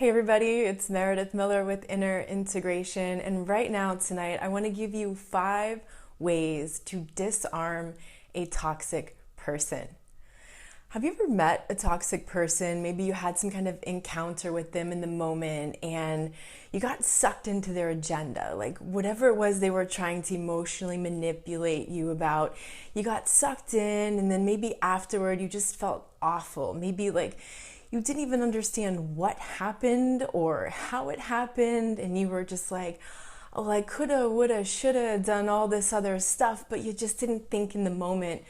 Hey everybody, it's Meredith Miller with Inner Integration, and right now tonight I want to give you 5 ways to disarm a toxic person. Have you ever met a toxic person? Maybe you had some kind of encounter with them in the moment and you got sucked into their agenda. Like whatever it was they were trying to emotionally manipulate you about, you got sucked in, and then maybe afterward you just felt awful. Maybe like you didn't even understand what happened or how it happened, and you were just like, oh, I coulda, woulda, shoulda done all this other stuff, but you just didn't think in the moment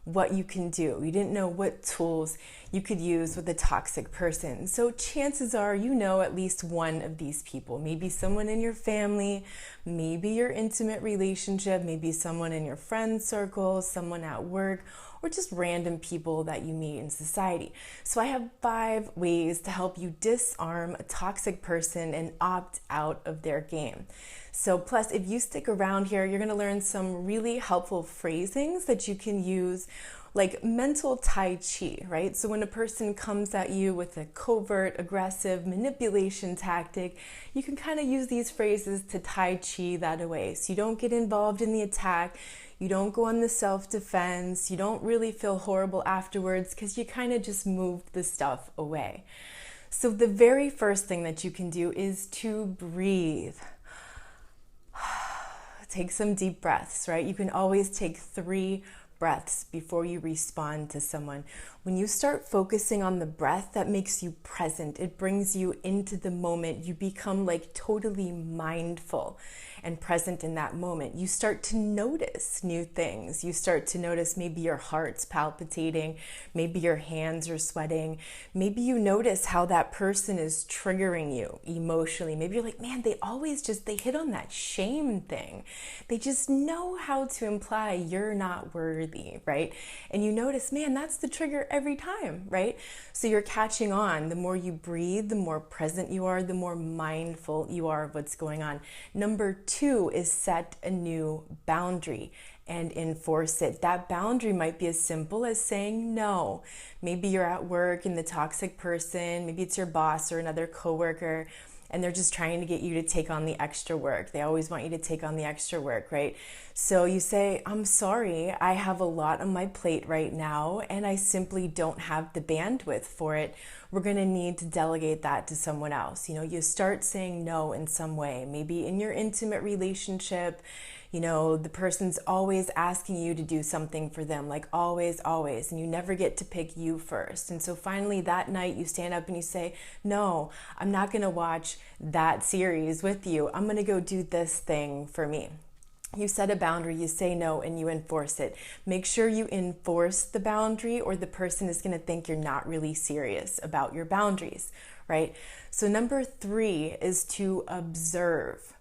what you can do. You didn't know what tools you could use with a toxic person. So chances are you know at least one of these people. Maybe someone in your family, maybe your intimate relationship, maybe someone in your friend circle, someone at work, or just random people that you meet in society. So I have 5 ways to help you disarm a toxic person and opt out of their game. So plus, if you stick around here, you're gonna learn some really helpful phrasings that you can use, like mental Tai Chi, right? So when a person comes at you with a covert, aggressive manipulation tactic, you can kind of use these phrases to Tai Chi that away. So you don't get involved in the attack, you don't go on the self-defense, you don't really feel horrible afterwards because you kind of just moved the stuff away. So the very first thing that you can do is to breathe. Take some deep breaths, right? You can always take 3 breaths before you respond to someone. When you start focusing on the breath, that makes you present. It brings you into the moment. You become like totally mindful and present in that moment. You start to notice new things. You start to notice maybe your heart's palpitating, maybe your hands are sweating, maybe you notice how that person is triggering you emotionally. Maybe you're like, man, they hit on that shame thing. They just know how to imply you're not worthy, right? And you notice, man, that's the trigger every time, right? So you're catching on. The more you breathe, the more present you are, the more mindful you are of what's going on. Number 2 is set a new boundary and enforce it. That boundary might be as simple as saying no. Maybe you're at work and the toxic person, maybe it's your boss or another coworker, and they're just trying to get you to take on the extra work. They always want you to take on the extra work, right? So you say, I'm sorry, I have a lot on my plate right now, and I simply don't have the bandwidth for it. We're gonna need to delegate that to someone else. You start saying no in some way. Maybe in your intimate relationship, the person's always asking you to do something for them, like always, always, and you never get to pick you first. And so finally that night you stand up and you say, no, I'm not gonna watch that series with you. I'm gonna go do this thing for me. You set a boundary, you say no, and you enforce it. Make sure you enforce the boundary or the person is gonna think you're not really serious about your boundaries, right? So number 3 is to observe.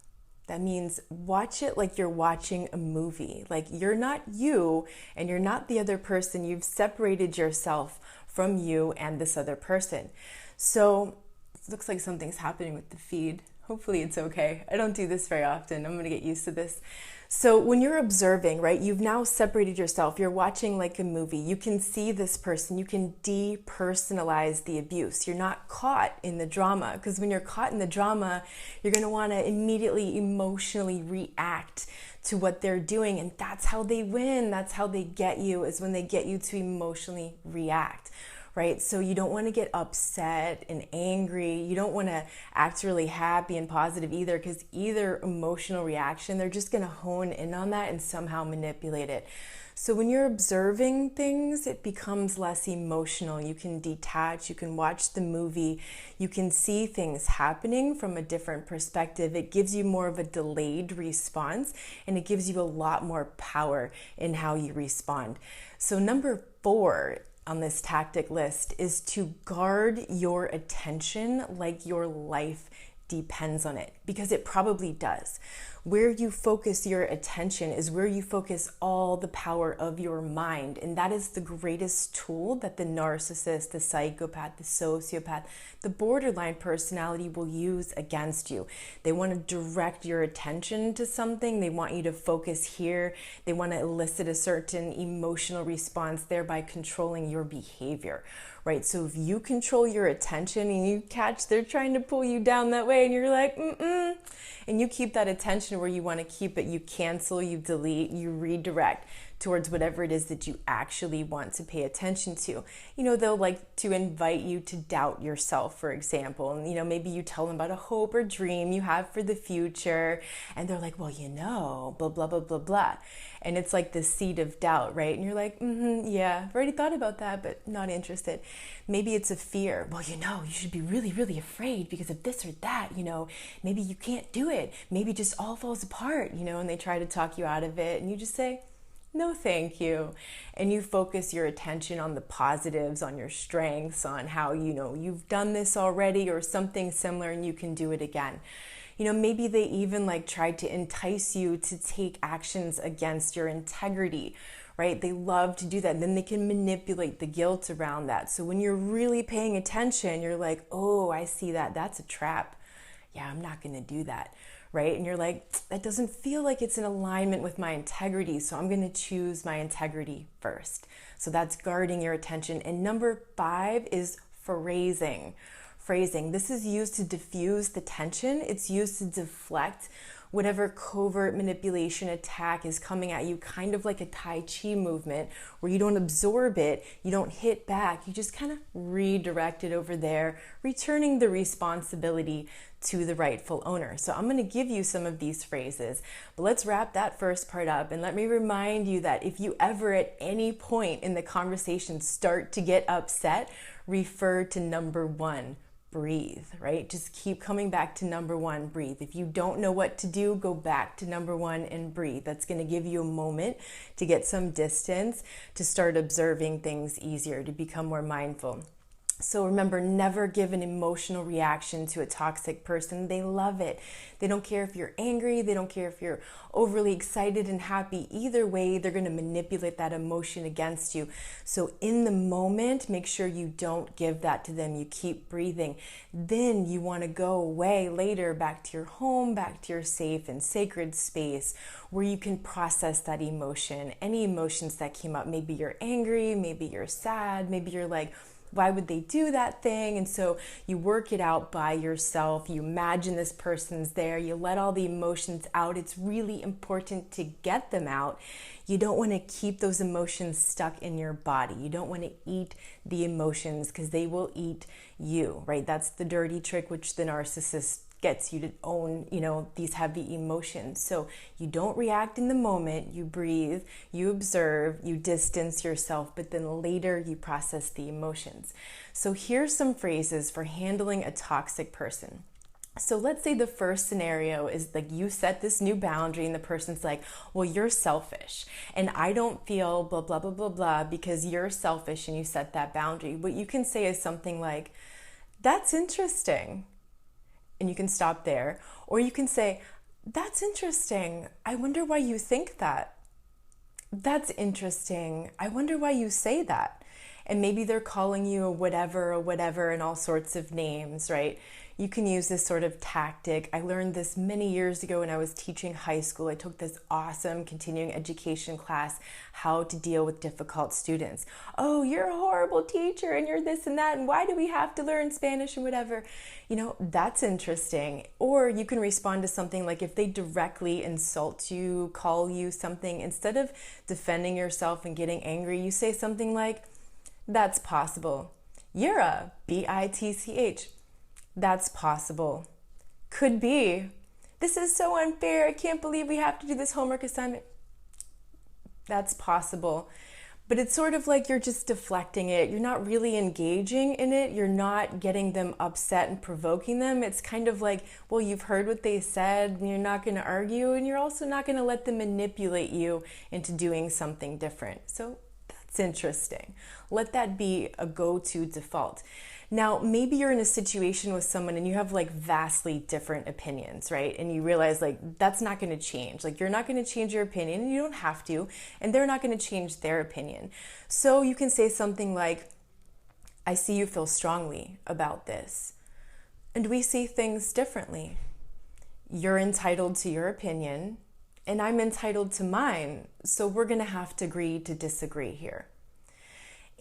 That means watch it like you're watching a movie. Like you're not you and you're not the other person. You've separated yourself from you and this other person. So it looks like something's happening with the feed. Hopefully it's okay. I don't do this very often. I'm gonna get used to this. So when you're observing, right, you've now separated yourself. You're watching like a movie. You can see this person. You can depersonalize the abuse. You're not caught in the drama, because when you're caught in the drama, you're gonna wanna immediately emotionally react to what they're doing. And that's how they win. That's how they get you, is when they get you to emotionally react. Right? So you don't want to get upset and angry. You don't want to act really happy and positive either, because either emotional reaction, they're just going to hone in on that and somehow manipulate it. So when you're observing things, it becomes less emotional. You can detach, you can watch the movie, you can see things happening from a different perspective. It gives you more of a delayed response, and it gives you a lot more power in how you respond. So number 4 on this tactic list is to guard your attention like your life depends on it, because it probably does. Where you focus your attention is where you focus all the power of your mind. And that is the greatest tool that the narcissist, the psychopath, the sociopath, the borderline personality will use against you. They want to direct your attention to something. They want you to focus here. They want to elicit a certain emotional response, thereby controlling your behavior, right? So if you control your attention and you catch they're trying to pull you down that way and you're like, and you keep that attention where you want to keep it, you cancel, you delete, you redirect towards whatever it is that you actually want to pay attention to. They'll like to invite you to doubt yourself, for example. And, maybe you tell them about a hope or dream you have for the future. And they're like, well, blah, blah, blah, blah, blah. And it's like the seed of doubt, right? And you're like, yeah, I've already thought about that, but not interested. Maybe it's a fear. Well, you should be really, really afraid because of this or that, maybe you can't do it. Maybe it just all falls apart, and they try to talk you out of it. And you just say, no, thank you. And you focus your attention on the positives, on your strengths, on how, you've done this already or something similar and you can do it again. Maybe they even like tried to entice you to take actions against your integrity, right? They love to do that. And then they can manipulate the guilt around that. So when you're really paying attention, you're like, oh, I see that. That's a trap. Yeah, I'm not going to do that. Right? And you're like, that doesn't feel like it's in alignment with my integrity. So I'm going to choose my integrity first. So that's guarding your attention. And number 5 is phrasing. This is used to diffuse the tension. It's used to deflect whatever covert manipulation attack is coming at you, kind of like a Tai Chi movement where you don't absorb it, you don't hit back, you just kind of redirect it over there, returning the responsibility to the rightful owner. So I'm going to give you some of these phrases, but let's wrap that first part up. And let me remind you that if you ever at any point in the conversation start to get upset, refer to number 1. Breathe, right? Just keep coming back to number 1, breathe. If you don't know what to do, go back to number 1 and breathe. That's going to give you a moment to get some distance, to start observing things easier, to become more mindful. So remember, never give an emotional reaction to a toxic person. They love it. They don't care if you're angry. They don't care if you're overly excited and happy. Either way, they're going to manipulate that emotion against you. So in the moment, make sure you don't give that to them. You keep breathing. Then you want to go away later, back to your home, back to your safe and sacred space where you can process that emotion. Any emotions that came up, maybe you're angry, maybe you're sad, maybe you're like, why would they do that thing? And so you work it out by yourself. You imagine this person's there. You let all the emotions out. It's really important to get them out. You don't want to keep those emotions stuck in your body. You don't want to eat the emotions because they will eat you, right? That's the dirty trick which the narcissist gets you to own, these heavy emotions. So you don't react in the moment, you breathe, you observe, you distance yourself, but then later you process the emotions. So here's some phrases for handling a toxic person. So let's say the first scenario is like you set this new boundary and the person's like, well, you're selfish and I don't feel blah, blah, blah, blah, blah because you're selfish and you set that boundary. What you can say is something like, that's interesting. And you can stop there. Or you can say, that's interesting. I wonder why you think that. That's interesting. I wonder why you say that. And maybe they're calling you a whatever and all sorts of names, right? You can use this sort of tactic. I learned this many years ago when I was teaching high school. I took this awesome continuing education class, how to deal with difficult students. Oh, you're a horrible teacher and you're this and that. And why do we have to learn Spanish and whatever? That's interesting. Or you can respond to something like if they directly insult you, call you something, instead of defending yourself and getting angry, you say something like, that's possible. You're a bitch. That's possible. Could be. This is so unfair. I can't believe we have to do this homework assignment. That's possible. But it's sort of like you're just deflecting it. You're not really engaging in it. You're not getting them upset and provoking them. It's kind of like, well, you've heard what they said and you're not going to argue and you're also not going to let them manipulate you into doing something different. So that's interesting. Let that be a go-to default. Now, maybe you're in a situation with someone and you have like vastly different opinions, right? And you realize like that's not going to change. Like you're not going to change your opinion and you don't have to, and they're not going to change their opinion. So you can say something like, I see you feel strongly about this, and we see things differently. You're entitled to your opinion and I'm entitled to mine. So we're going to have to agree to disagree here.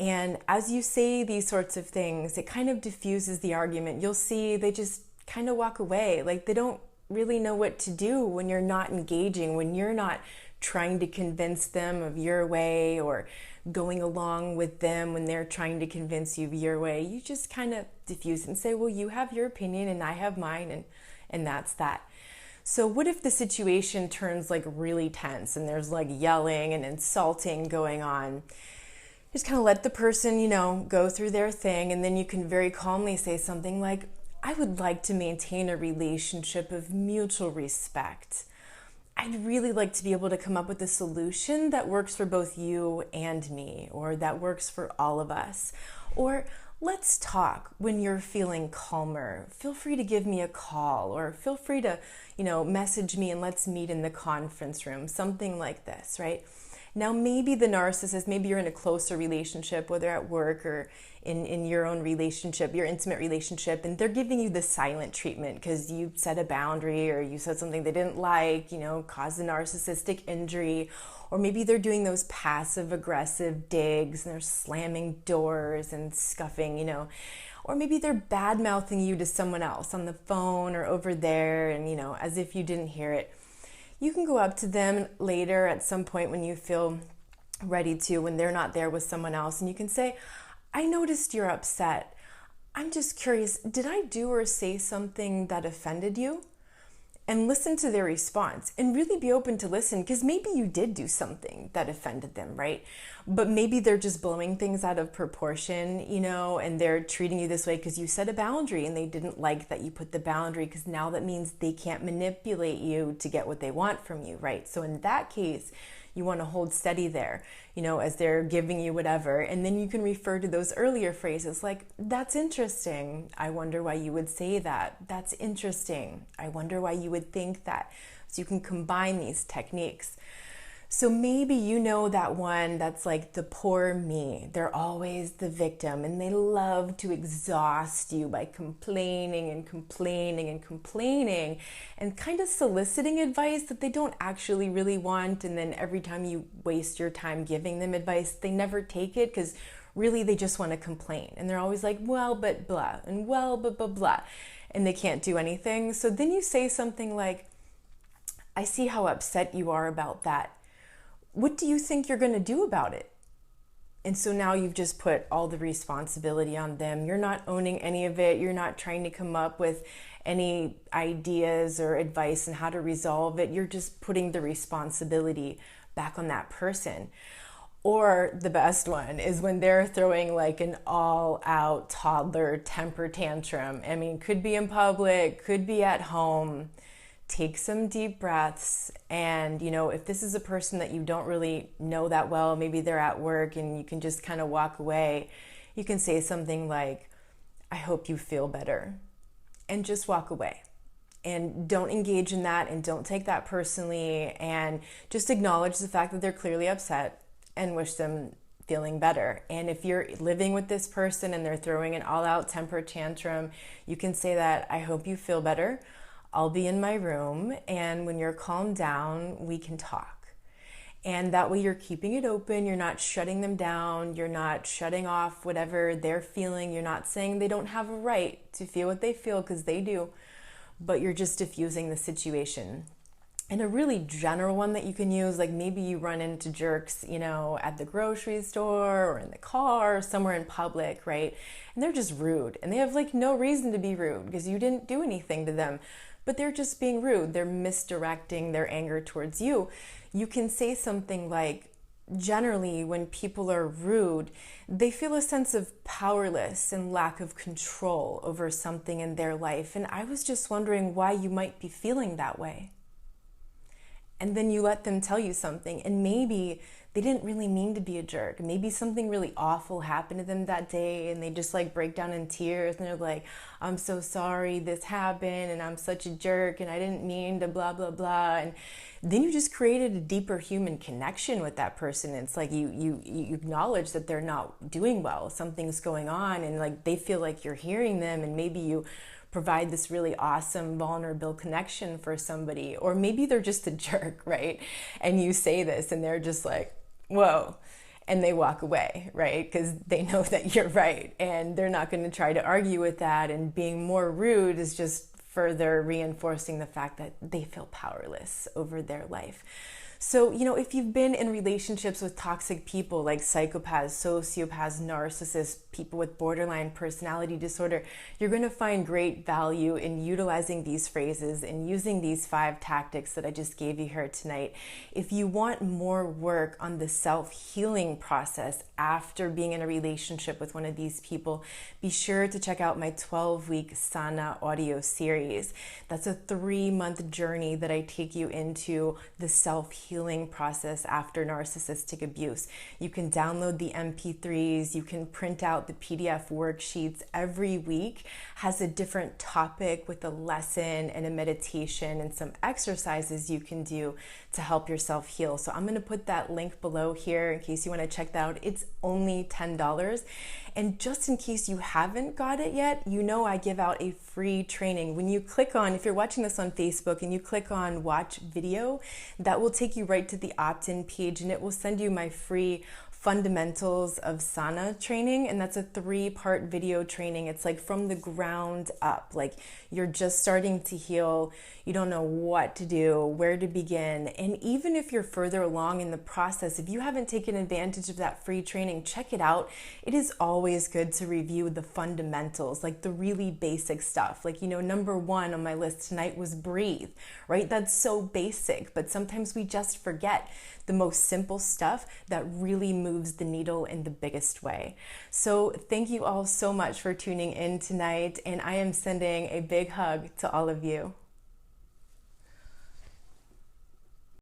And as you say these sorts of things, it kind of diffuses the argument. You'll see they just kind of walk away. Like they don't really know what to do when you're not engaging, when you're not trying to convince them of your way or going along with them when they're trying to convince you of your way. You just kind of diffuse and say, well, you have your opinion and I have mine, and that's that. So what if the situation turns like really tense and there's like yelling and insulting going on? Just kind of let the person, go through their thing, and then you can very calmly say something like, I would like to maintain a relationship of mutual respect. I'd really like to be able to come up with a solution that works for both you and me, or that works for all of us. Or let's talk when you're feeling calmer. Feel free to give me a call, or feel free to, message me and let's meet in the conference room, something like this, right? Now, maybe the narcissist, maybe you're in a closer relationship, whether at work or in your own relationship, your intimate relationship, and they're giving you the silent treatment because you set a boundary or you said something they didn't like, caused a narcissistic injury. Or maybe they're doing those passive aggressive digs and they're slamming doors and scuffing, Or maybe they're bad mouthing you to someone else on the phone or over there and, as if you didn't hear it. You can go up to them later at some point when you feel ready to, when they're not there with someone else, and you can say, I noticed you're upset. I'm just curious, did I do or say something that offended you? And listen to their response and really be open to listen, because maybe you did do something that offended them, right? But maybe they're just blowing things out of proportion, and they're treating you this way because you set a boundary and they didn't like that you put the boundary, because now that means they can't manipulate you to get what they want from you, right? So in that case, you want to hold steady there, as they're giving you whatever. And then you can refer to those earlier phrases like, that's interesting. I wonder why you would say that. That's interesting. I wonder why you would think that. So you can combine these techniques. So maybe that one that's like the poor me. They're always the victim and they love to exhaust you by complaining and complaining and complaining and kind of soliciting advice that they don't actually really want. And then every time you waste your time giving them advice, they never take it because really they just want to complain. And they're always like, well, but blah, and well, but blah, blah. And they can't do anything. So then you say something like, I see how upset you are about that. What do you think you're going to do about it? And so now you've just put all the responsibility on them. You're not owning any of it. You're not trying to come up with any ideas or advice on how to resolve it. You're just putting the responsibility back on that person. Or the best one is when they're throwing like an all-out toddler temper tantrum. I mean, could be in public, could be at home. Take some deep breaths, and if this is a person that you don't really know that well, maybe they're at work and you can just kind of walk away, you can say something like, I hope you feel better, and just walk away. And don't engage in that and don't take that personally, and just acknowledge the fact that they're clearly upset and wish them feeling better. And if you're living with this person and they're throwing an all-out temper tantrum, you can say that, I hope you feel better. I'll be in my room, and when you're calmed down, we can talk. And that way you're keeping it open. You're not shutting them down. You're not shutting off whatever they're feeling. You're not saying they don't have a right to feel what they feel, because they do, but you're just diffusing the situation. And a really general one that you can use, like maybe you run into jerks, at the grocery store or in the car or somewhere in public, right? And they're just rude, and they have like no reason to be rude because you didn't do anything to them. But they're just being rude. They're misdirecting their anger towards you. You can say something like, generally when people are rude, they feel a sense of powerless and lack of control over something in their life. And I was just wondering why you might be feeling that way. And then you let them tell you something, and maybe they didn't really mean to be a jerk. Maybe something really awful happened to them that day and they just like break down in tears and they're like, I'm so sorry this happened and I'm such a jerk and I didn't mean to blah, blah, blah. And then you just created a deeper human connection with that person. It's like you acknowledge that they're not doing well. Something's going on, and like they feel like you're hearing them, and maybe you provide this really awesome vulnerable connection for somebody. Or maybe they're just a jerk, right? And you say this and they're just like, whoa. and they walk away, right? Because they know that you're right and they're not going to try to argue with that. And being more rude is just further reinforcing the fact that they feel powerless over their life. So, if you've been in relationships with toxic people like psychopaths, sociopaths, narcissists, people with borderline personality disorder, you're going to find great value in utilizing these phrases and using these 5 tactics that I just gave you here tonight. If you want more work on the self-healing process after being in a relationship with one of these people, be sure to check out my 12-week Sana audio series. That's a 3-month journey that I take you into the self-healing process after narcissistic abuse. You can download the MP3s, you can print out the PDF worksheets. Every week has a different topic with a lesson and a meditation and some exercises you can do to help yourself heal. So I'm going to put that link below here in case you want to check that out. It's only $10. And just in case you haven't got it yet, I give out a free training. When you click on, if you're watching this on Facebook and you click on watch video, that will take you right to the opt-in page and it will send you my free fundamentals of Sana training, and that's a 3-part video training. It's like from the ground up, like you're just starting to heal, you don't know what to do, where to begin. And even if you're further along in the process, if you haven't taken advantage of that free training, check it out. It is always good to review the fundamentals, like the really basic stuff. Like, number 1 on my list tonight was breathe, right? That's so basic, but sometimes we just forget the most simple stuff that really moves the needle in the biggest way. So thank you all so much for tuning in tonight, and I am sending a big hug to all of you.